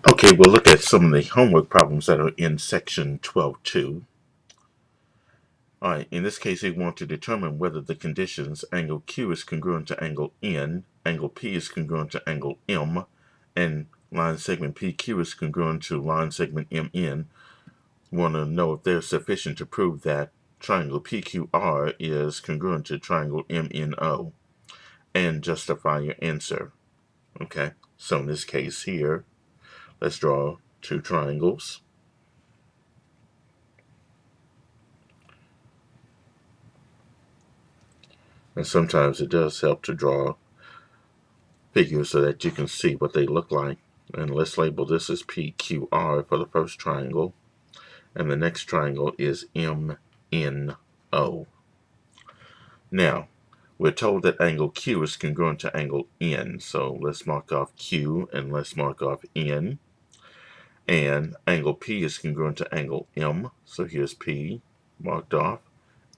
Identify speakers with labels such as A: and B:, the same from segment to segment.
A: Okay, we'll look at some of the homework problems that are in section 12.2. Alright, in this case, we want to determine whether the conditions angle Q is congruent to angle N, angle P is congruent to angle M, and line segment PQ is congruent to line segment MN. We want to know if they're sufficient to prove that triangle PQR is congruent to triangle MNO, and justify your answer. Okay, so in this case here, let's draw two triangles. And sometimes it does help to draw figures so that you can see what they look like. And let's label this as PQR for the first triangle. And the next triangle is MNO. Now, we're told that angle Q is congruent to angle N. So let's mark off Q and let's mark off N. And angle P is congruent to angle M. So here's P marked off.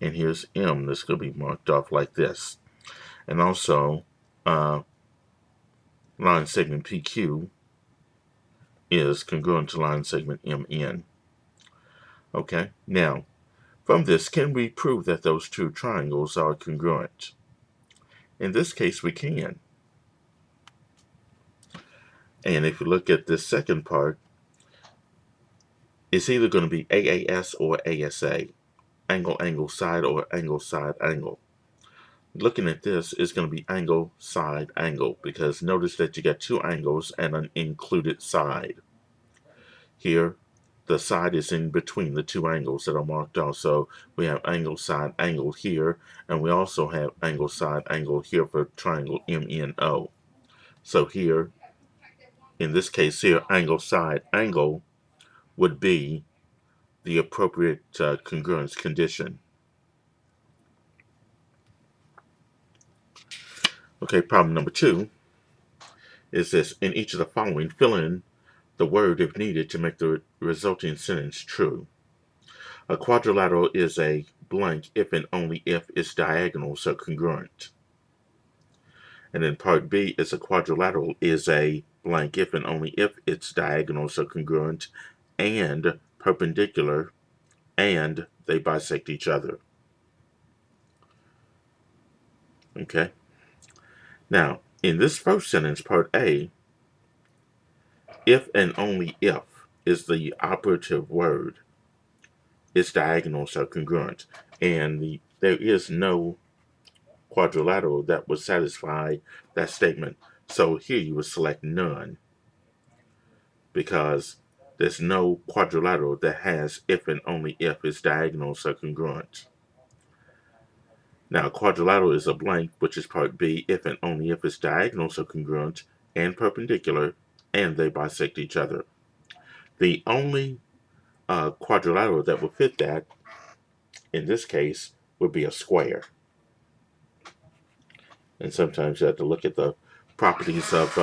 A: And here's M. This could be marked off like this. And also, line segment PQ is congruent to line segment MN. Okay, now, from this, can we prove that those two triangles are congruent? In this case, we can. And if you look at this second part, it's either going to be AAS or ASA, angle, angle, side, or angle, side, angle. Looking at this is going to be angle, side, angle, because notice that you got two angles and an included side. Here, the side is in between the two angles that are marked off. So we have angle, side, angle here, and we also have angle, side, angle here for triangle MNO. So here, in this case here, angle, side, angle would be the appropriate congruence condition. Okay, problem number 2 is this. In each of the following, fill in the word if needed to make the resulting sentence true. A quadrilateral is a blank if and only if its diagonals are congruent. And then part B is a quadrilateral is a blank if and only if its diagonals are congruent and perpendicular and they bisect each other. Okay. Now, in this first sentence, part A, if and only if is the operative word. Its diagonals are congruent. And there is no quadrilateral that would satisfy that statement. So here you would select none, because there's no quadrilateral that has if and only if its diagonals are congruent. Now, quadrilateral is a blank, which is part B, if and only if its diagonals are congruent and perpendicular, and they bisect each other. The only quadrilateral that would fit that, in this case, would be a square. And sometimes you have to look at the properties of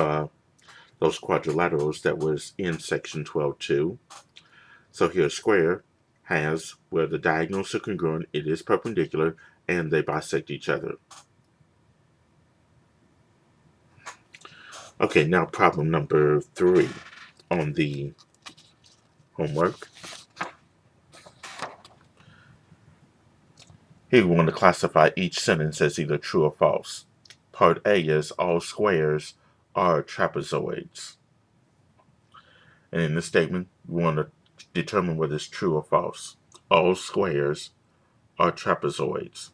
A: those quadrilaterals that was in section 12.2. So here, a square has where the diagonals are congruent, it is perpendicular, and they bisect each other. Okay, now problem number 3 on the homework. Here we want to classify each sentence as either true or false. Part A is all squares are trapezoids. And in this statement, we want to determine whether it's true or false. All squares are trapezoids.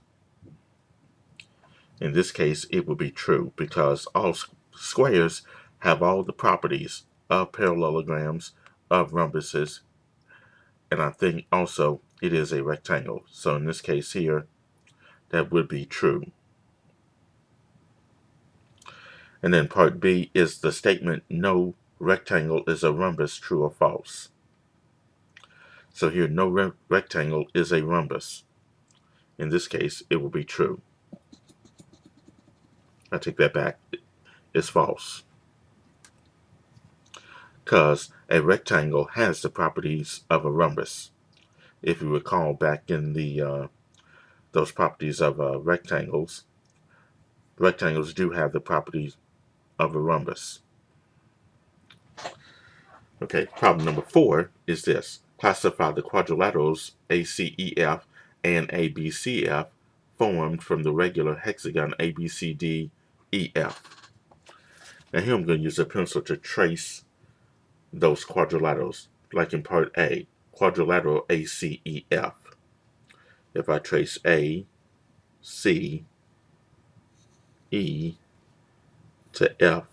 A: In this case, it would be true because all squares have all the properties of parallelograms, of rhombuses, and I think also it is a rectangle. So in this case here, that would be true. And then part B is the statement, no rectangle is a rhombus, true or false. So here, no rectangle is a rhombus. In this case, it will be true. I take that back. It's false. Because a rectangle has the properties of a rhombus. If you recall back in the those properties of rectangles do have the properties of a rhombus. Okay, problem number 4 is this. Classify the quadrilaterals ACEF and ABCF formed from the regular hexagon ABCDEF. Now here I'm going to use a pencil to trace those quadrilaterals, like in part A, quadrilateral ACEF. If I trace A, C, E to F,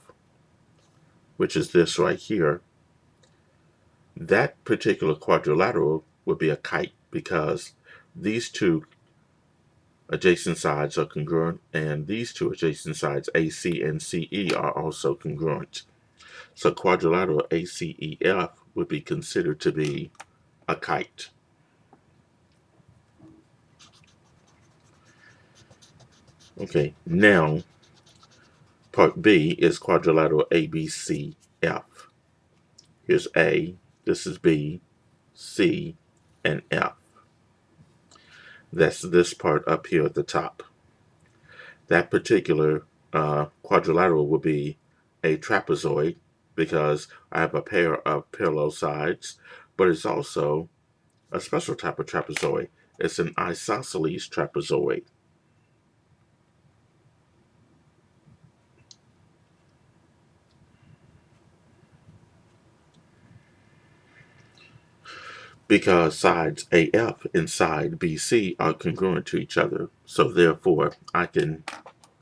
A: which is this right here, that particular quadrilateral would be a kite because these two adjacent sides are congruent and these two adjacent sides, AC and CE, are also congruent. So quadrilateral ACEF would be considered to be a kite. Okay, now part B is quadrilateral ABCF. Here's A, this is B, C, and F. That's this part up here at the top. That particular quadrilateral will be a trapezoid because I have a pair of parallel sides, but it's also a special type of trapezoid. It's an isosceles trapezoid. Because sides AF and side BC are congruent to each other. So therefore, I can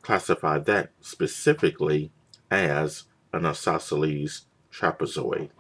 A: classify that specifically as an isosceles trapezoid.